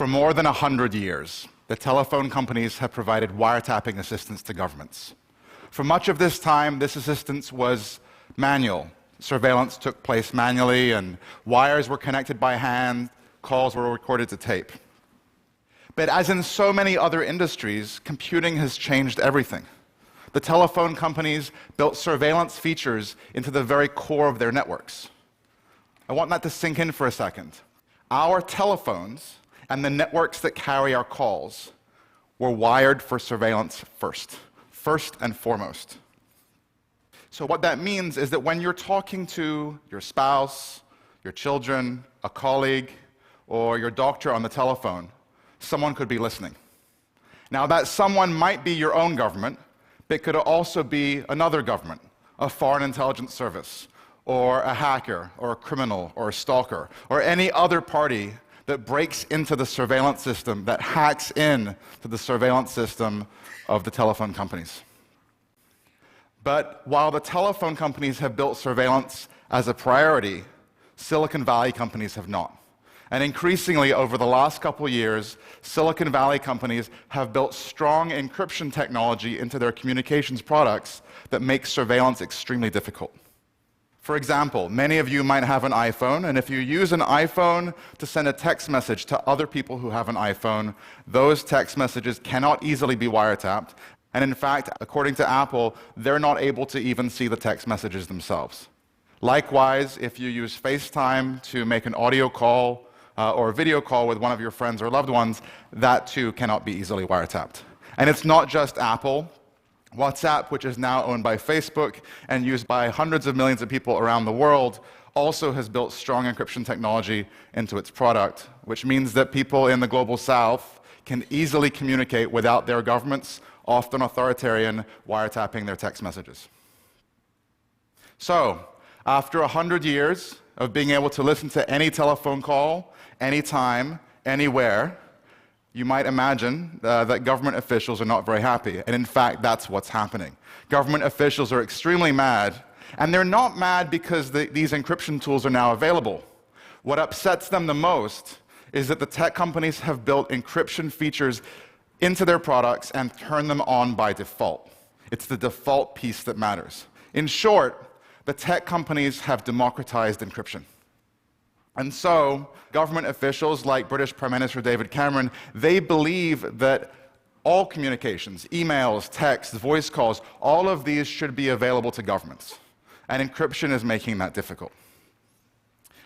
For more than 100 years, the telephone companies have provided wiretapping assistance to governments. For much of this time, this assistance was manual. Surveillance took place manually, and wires were connected by hand, calls were recorded to tape. But as in so many other industries, computing has changed everything. The telephone companies built surveillance features into the very core of their networks. I want that to sink in for a second. Our telephones and the networks that carry our calls were wired for surveillance first and foremost. So what that means is that when you're talking to your spouse, your children, a colleague, or your doctor on the telephone, someone could be listening. Now, that someone might be your own government, but it could also be another government, a foreign intelligence service, or a hacker, or a criminal, or a stalker, or any other party that breaks into the surveillance system, that hacks in to the surveillance system of the telephone companies. But while the telephone companies have built surveillance as a priority, Silicon Valley companies have not. And increasingly, over the last couple of years, Silicon Valley companies have built strong encryption technology into their communications products that makes surveillance extremely difficult. For example, many of you might have an iPhone, and if you use an iPhone to send a text message to other people who have an iPhone, those text messages cannot easily be wiretapped. And in fact, according to Apple, they're not able to even see the text messages themselves. Likewise, if you use FaceTime to make an audio call or a video call with one of your friends or loved ones, that too cannot be easily wiretapped. And it's not just Apple. WhatsApp, which is now owned by Facebook and used by hundreds of millions of people around the world, also has built strong encryption technology into its product, which means that people in the global south can easily communicate without their governments, often authoritarian, wiretapping their text messages. So, after 100 years of being able to listen to any telephone call, anytime, anywhere, you might imagine that government officials are not very happy. And in fact, that's what's happening. Government officials are extremely mad, and they're not mad because these encryption tools are now available. What upsets them the most is that the tech companies have built encryption features into their products and turn them on by default. It's the default piece that matters. In short, the tech companies have democratized encryption. And so, government officials like British Prime Minister David Cameron, they believe that all communications, emails, texts, voice calls, all of these should be available to governments. And encryption is making that difficult.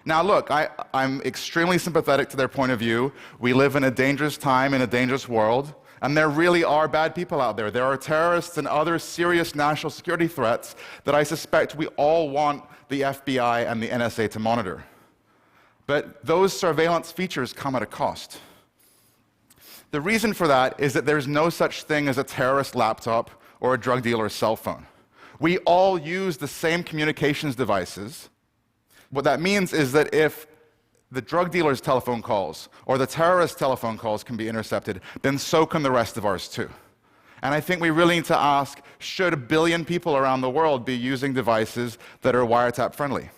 Now look, I'm extremely sympathetic to their point of view. We live in a dangerous time, in a dangerous world, and there really are bad people out there. There are terrorists and other serious national security threats that I suspect we all want the FBI and the NSA to monitor. But those surveillance features come at a cost. The reason for that is that there's no such thing as a terrorist laptop or a drug dealer's cell phone. We all use the same communications devices. What that means is that if the drug dealer's telephone calls or the terrorist telephone calls can be intercepted, then so can the rest of ours too. And I think we really need to ask, should 1 billion people around the world be using devices that are wiretap friendly?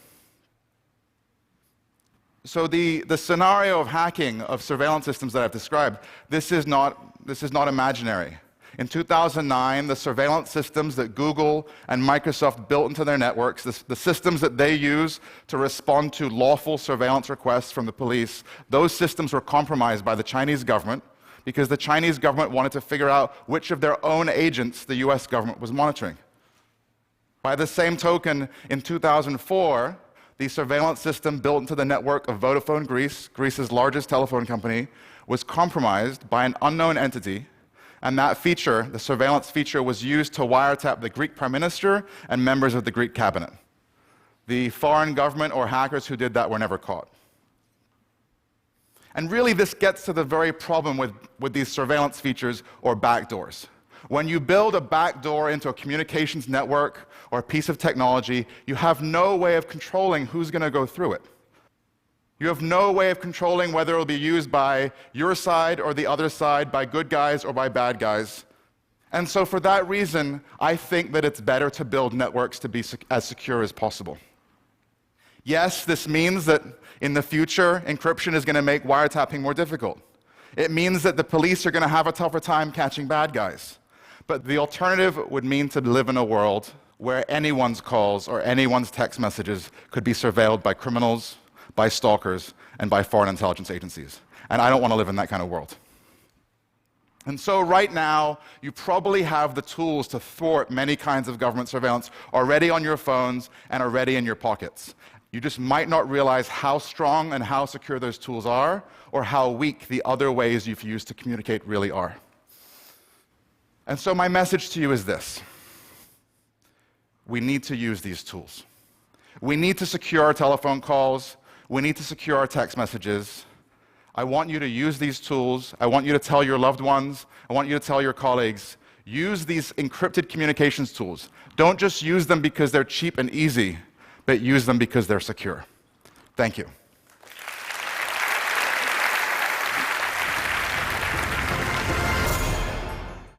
So the scenario of hacking of surveillance systems that I've described, this is not imaginary. In 2009, the surveillance systems that Google and Microsoft built into their networks, the systems that they use to respond to lawful surveillance requests from the police, those systems were compromised by the Chinese government because the Chinese government wanted to figure out which of their own agents the US government was monitoring. By the same token, in 2004, the surveillance system built into the network of Vodafone Greece, Greece's largest telephone company, was compromised by an unknown entity, and that feature, the surveillance feature, was used to wiretap the Greek Prime Minister and members of the Greek cabinet. The foreign government or hackers who did that were never caught. And really, this gets to the very problem with these surveillance features or backdoors. When you build a backdoor into a communications network or a piece of technology, you have no way of controlling who's going to go through it. You have no way of controlling whether it will be used by your side or the other side, by good guys or by bad guys. And so for that reason, I think that it's better to build networks to be as secure as possible. Yes, this means that in the future, encryption is going to make wiretapping more difficult. It means that the police are going to have a tougher time catching bad guys. But the alternative would mean to live in a world where anyone's calls or anyone's text messages could be surveilled by criminals, by stalkers, and by foreign intelligence agencies. And I don't want to live in that kind of world. And so right now, you probably have the tools to thwart many kinds of government surveillance already on your phones and already in your pockets. You just might not realize how strong and how secure those tools are, or how weak the other ways you've used to communicate really are. And so my message to you is this: we need to use these tools. We need to secure our telephone calls. We need to secure our text messages. I want you to use these tools. I want you to tell your loved ones. I want you to tell your colleagues. Use these encrypted communications tools. Don't just use them because they're cheap and easy, but use them because they're secure. Thank you.